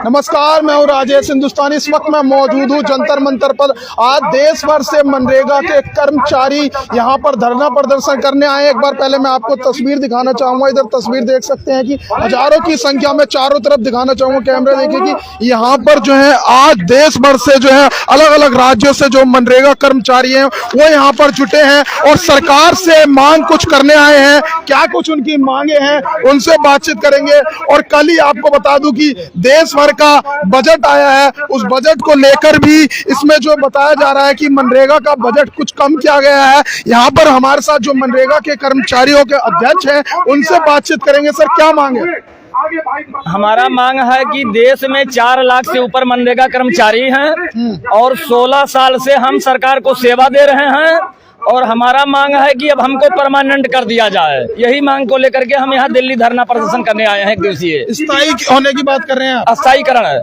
नमस्कार, मैं हूँ राजेश हिंदुस्तानी। इस वक्त मैं मौजूद हूँ जंतर मंतर पर। आज देश भर से मनरेगा के कर्मचारी यहाँ पर धरना प्रदर्शन करने आए। एक बार पहले मैं आपको तस्वीर दिखाना चाहूंगा। इधर तस्वीर देख सकते हैं कि हजारों की संख्या में चारों तरफ दिखाना चाहूंगा। कैमरा देखिए कि यहाँ पर जो है आज देश भर से जो है अलग अलग राज्यों से जो मनरेगा कर्मचारी हैं वो यहाँ पर जुटे हैं और सरकार से मांग कुछ करने आए हैं। क्या कुछ उनकी मांगे हैं उनसे बातचीत करेंगे। और कल ही आपको बता दूं कि देश भर का बजट आया है, उस बजट को लेकर भी इसमें जो बताया जा रहा है कि मनरेगा का बजट कुछ कम किया गया है। यहाँ पर हमारे साथ जो मनरेगा के कर्मचारियों के अध्यक्ष हैं उनसे बातचीत करेंगे। सर, क्या मांग है? हमारा मांग है कि देश में 4 लाख से ऊपर मनरेगा कर्मचारी हैं और 16 साल से हम सरकार को सेवा दे रहे हैं और हमारा मांग है कि अब हमको परमानेंट कर दिया जाए। यही मांग को लेकर के हम यहाँ दिल्ली धरना प्रदर्शन करने आए हैं। एक दिवसीय स्थायी होने की बात कर रहे हैं आप? अस्थायीकरण है।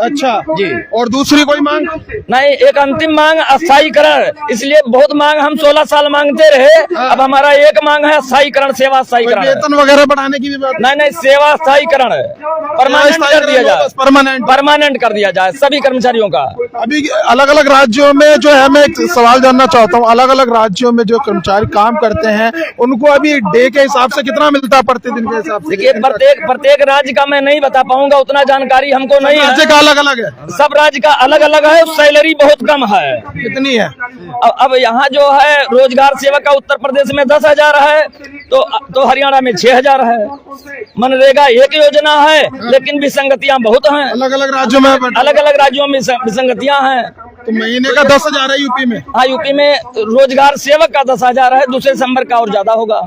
अच्छा जी। और दूसरी कोई मांग नहीं, एक अंतिम मांग अस्थायीकरण। इसलिए बहुत मांग हम 16 साल मांगते रहे। अब हमारा एक मांग है अस्थायीकरण, सेवा अस्थायीकरण। वेतन वगैरह बढ़ाने की भी बात? नहीं, सेवा अस्थायीकरण है। परमानेंट कर दिया जाए, परमानेंट कर दिया जाए सभी कर्मचारियों का। अभी अलग अलग राज्यों में जो है, मैं एक सवाल जानना चाहता हूँ, अलग अलग राज्यों में जो कर्मचारी काम करते हैं उनको अभी डे के हिसाब से कितना मिलता है, प्रतिदिन के हिसाब से? देखिए, प्रत्येक राज्य का मैं नहीं बता पाऊंगा, उतना जानकारी हमको नहीं है। राज्य का अलग अलग है? सब राज्य का अलग अलग है। सैलरी बहुत कम है। कितनी है? अब यहाँ जो है रोजगार सेवक का उत्तर प्रदेश में 10,000 है, तो हरियाणा में 6,000 है। मनरेगा एक योजना है लेकिन विसंगतियां बहुत हैं। अलग अलग राज्यों में विसंगतियां हैं। तो महीने का 10,000 है यूपी में? हाँ, यूपी में रोजगार सेवक का 10,000 है। दूसरे नंबर का और ज्यादा होगा।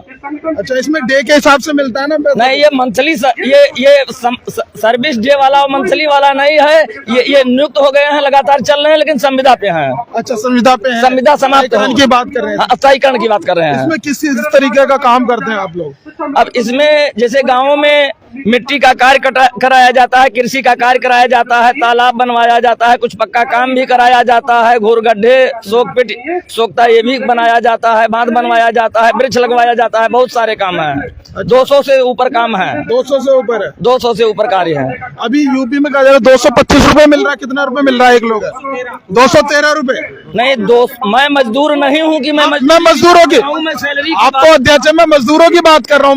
अच्छा, इसमें डे के हिसाब से मिलता है ना? नहीं, ये मंथली, ये सर्विस डे वाला और मंथली वाला नहीं है। ये नियुक्त हो गए हैं, लगातार चल रहे हैं, लेकिन संविदा पे हैं। अच्छा, संविदा पे हैं। संविदा समाप्त की बात कर रहे हैं? अस्थायीकरण की बात कर रहे हैं। इसमें किस तरीके का काम करते हैं आप लोग? अब इसमें जैसे गाँवों में मिट्टी का कार्य कराया जाता है, कृषि का कार्य कराया जाता है, तालाब बनवाया जाता है, कुछ पक्का काम भी कराया जाता है, घूर गड्ढे, सोखता ये भी बनाया जाता है, बांध बनवाया जाता है, वृक्ष लगवाया जाता है। बहुत सारे काम हैं। 200 से ऊपर काम है। 200 से ऊपर है? 200 से ऊपर कार्य है। अभी यूपी में कहा जा रहा है 225 रुपए मिल रहा है। कितना रुपए मिल रहा है एक लोग? 213 रुपए। नहीं, मैं मजदूर नहीं हूँ कि मैं मजदूरों की सैलरी आपको अध्यक्ष, मैं मजदूरों की बात कर रहा हूँ।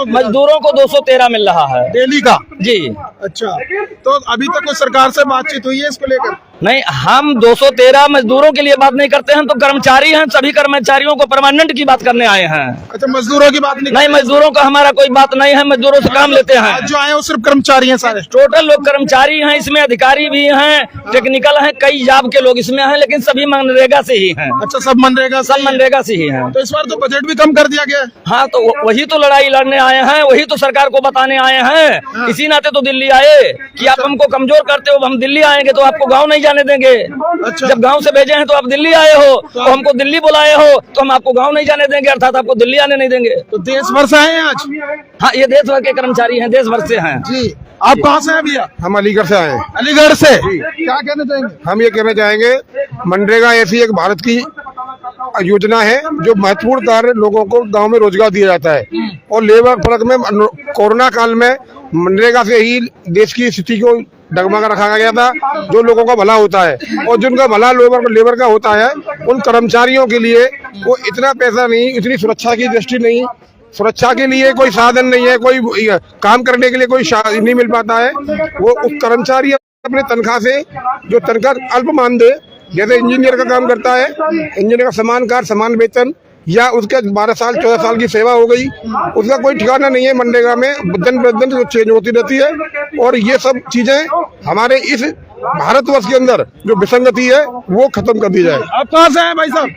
मजदूरों को 213 मिल रहा है डेली का? जी। अच्छा, तो अभी तक कोई सरकार से बातचीत हुई है इसको लेकर? नहीं, हम 213 मजदूरों के लिए बात नहीं करते हैं। तो कर्मचारी हैं, सभी कर्मचारियों को परमानेंट की बात करने आए हैं। अच्छा, मजदूरों की बात नहीं? मजदूरों का हमारा कोई बात नहीं है। मजदूरों से काम लेते हैं। जो आए वो सिर्फ कर्मचारी हैं सारे? टोटल लोग कर्मचारी हैं। इसमें अधिकारी भी हैं, टेक्निकल हैं, कई जॉब के लोग इसमें हैं, लेकिन सभी मनरेगा से ही हैं। अच्छा, सब मनरेगा से ही हैं। तो इस बार तो बजट भी कम कर दिया गया? हाँ, तो वही तो लड़ाई लड़ने आए हैं, वही तो सरकार को बताने आए हैं। इसी नाते तो दिल्ली आए कि आप हमको कमजोर करते हो, हम दिल्ली आएंगे तो आपको गाँव नहीं जाने देंगे। अच्छा। जब गांव से भेजे हैं तो आप दिल्ली आए हो, तो हमको दिल्ली बुलाए हो, तो हम आपको गांव नहीं जाने देंगे, अर्थात आपको दिल्ली आने नहीं देंगे। तो देश भर से आए हैं आज? हाँ, ये देश भर के कर्मचारी हैं, देश भर से हैं। जी। आप कहाँ से हैं भैया? हम अलीगढ़ से आए हैं। अलीगढ़ से? क्या कहना चाहेंगे? हम ये कहना चाहेंगे, मनरेगा ऐसी एक भारत की योजना है जो महत्वपूर्ण कार्य लोगों को गांव में रोजगार दिया जाता है। और लेबर फर्क में कोरोना काल में मनरेगा से ही देश की स्थिति को डगमगा रखा गया था। जो लोगों का भला होता है और जिनका भला लेबर का होता है, उन कर्मचारियों के लिए वो इतना पैसा नहीं, इतनी सुरक्षा की दृष्टि नहीं, सुरक्षा के लिए कोई साधन नहीं है, कोई काम करने के लिए कोई नहीं मिल पाता है। वो उस कर्मचारी अपने तनख्वाह से जो तनख्वाह अल्प मानदेय, जैसे इंजीनियर का काम करता है, इंजीनियर का समान कार्य समान वेतन, या उसके 12 साल 14 साल की सेवा हो गई, उसका कोई ठिकाना नहीं है। मनरेगा में दिन प्रतिदिन जो चेंज होती रहती है। और ये सब चीजें हमारे इस भारतवर्ष के अंदर जो विसंगति है वो खत्म कर दी जाए। आप कहाँ से हैं भाई साहब?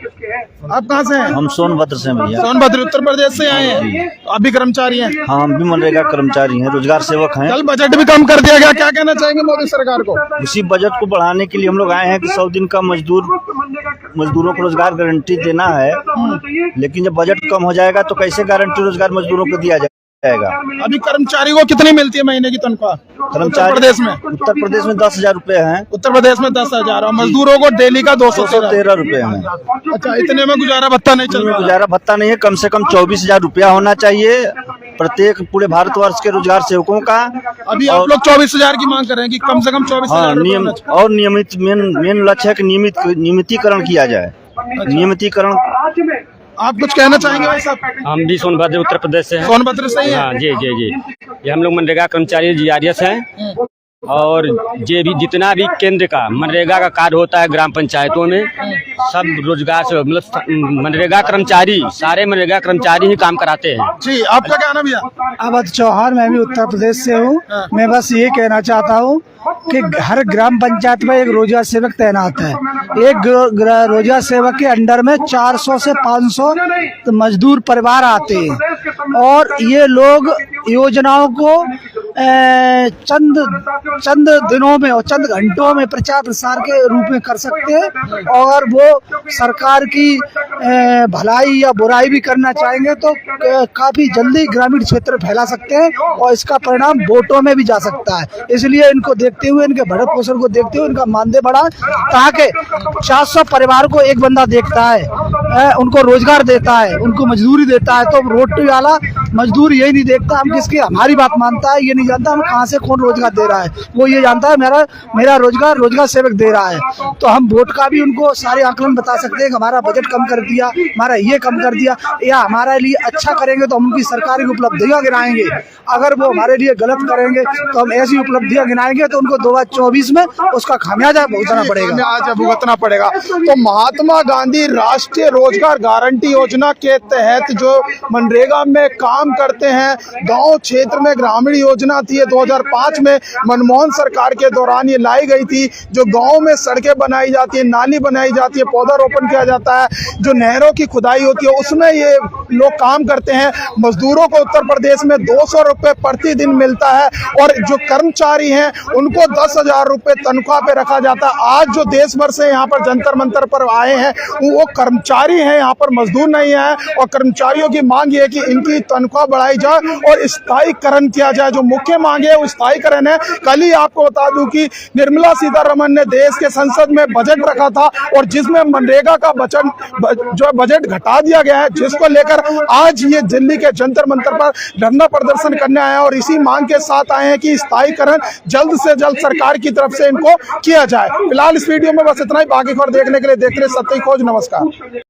आप कहाँ से हैं? हम सोनभद्र से हैं भैया। सोनभद्र उत्तर प्रदेश से आए हैं? आप भी कर्मचारी हैं? हाँ, हम भी मनरेगा कर्मचारी हैं, रोजगार सेवक हैं। कल बजट भी कम कर दिया गया, क्या कहना चाहेंगे मोदी सरकार को? उसी बजट को बढ़ाने के लिए हम लोग आए हैं कि 100 दिन का मजदूरों को रोजगार गारंटी देना है। लेकिन जब बजट कम हो जाएगा तो कैसे गारंटी रोजगार मजदूरों को दिया जाएगा? अभी कर्मचारी को कितनी मिलती है महीने की तनख्वाह? कर्मचारी उत्तर प्रदेश में 10,000 रुपए है। उत्तर प्रदेश में 10,000 और मजदूरों को डेली का 213 रुपए है। अच्छा, इतने में गुजारा भत्ता नहीं चल रहा? गुजारा भत्ता नहीं है, कम से कम 24,000 रुपया होना चाहिए प्रत्येक पूरे भारतवर्ष के रोजगार सेवकों का अभी आप लोग 24,000 की मांग कर रहे हैं कि कम से कम 24,000 हाँ नियम और नियमित मेन लक्ष्य है कि नियमितीकरण किया जाए। नियमितीकरण आप कुछ कहना चाहेंगे भाई साहब? हम भी सोनभद्र उत्तर प्रदेश से हैं। सोनभद्र से ही है? हाँ जी जी जी, ये हम लोग मनरेगा कर्मचारी जीआरएस हैं और ये भी जितना भी केंद्र का मनरेगा का कार्य होता है ग्राम पंचायतों में सब रोजगार से मतलब मनरेगा कर्मचारी सारे मनरेगा कर्मचारी ही काम कराते हैं। जी आपका क्या नाम भैया? अवध चौहान, मैं भी उत्तर प्रदेश से हूँ। मैं बस ये कहना चाहता हूँ कि हर ग्राम पंचायत में एक रोजगार सेवक तैनात है। एक रोजगार सेवक के अंडर में 400 से 500 मजदूर परिवार आते हैं और ये लोग योजनाओं को चंद दिनों में और चंद घंटों में प्रचार प्रसार के रूप में कर सकते हैं और वो सरकार की भलाई या बुराई भी करना चाहेंगे तो काफी जल्दी ग्रामीण क्षेत्र फैला सकते हैं और इसका परिणाम वोटों में भी जा सकता है। इसलिए इनको देखते हुए, इनके भरण पोषण को देखते हुए इनका मानदेय बढ़ा ताकि 400 परिवार को एक बंदा देखता है, उनको रोजगार देता है, उनको मजदूरी देता है। तो रोटी वाला मजदूर यही नहीं देखता हम किसकी हमारी बात मानता है, ये नहीं जानता हम कहाँ से कौन रोजगार दे रहा है, वो ये जानता है मेरा रोजगार सेवक दे रहा है। तो हम वोट का भी उनको सारे आकलन बता सकते हैं कि हमारा बजट कम कर दिया, हमारा ये कम कर दिया, या हमारे लिए अच्छा करेंगे तो हम उनकी सरकारी उपलब्धियां गिनाएंगे। अगर वो हमारे लिए गलत करेंगे तो हम ऐसी उपलब्धियां गिनाएंगे तो उनको 2024 में उसका खामियाजा भुगतना पड़ेगा। तो महात्मा गांधी राष्ट्रीय रोजगार गारंटी योजना के तहत जो मनरेगा में काम करते हैं, गांव क्षेत्र में ग्रामीण योजना थी 2005 में मनमोहन सरकार के दौरान ये लाई गई थी। जो गांव में सड़कें बनाई जाती है, नाली बनाई जाती है, पौधारोपण किया जाता है, जो नहरों की खुदाई होती है, उसमें ये लोग काम करते हैं। मजदूरों को उत्तर प्रदेश में 200 रुपए प्रतिदिन मिलता है और जो कर्मचारी हैं उनको 10,000 रुपए तनख्वाह पे रखा जाता है। आज जो देश भर से यहाँ पर जंतर मंतर पर आए हैं वो कर्मचारी हैं, यहाँ पर मजदूर नहीं है और कर्मचारियों की मांग ये है कि इनकी तनख्वाह बढ़ाई जाए और स्थायीकरण किया जाए। जो मुख्य मांग है वो स्थायीकरण है। कल ही आपको बता दूं कि निर्मला सीतारमण ने देश के संसद में बजट रखा था और जिसमें मनरेगा का बजट घटा दिया गया है, जिसको लेकर आज ये दिल्ली के जंतर मंतर पर धरना प्रदर्शन करने आए हैं और इसी मांग के साथ आए हैं कि स्थायीकरण जल्द से जल्द सरकार की तरफ से इनको किया जाए। फिलहाल इस वीडियो में बस इतना ही। बाकी खबर देखने के लिए देखते रहिए सत्य खोज। नमस्कार।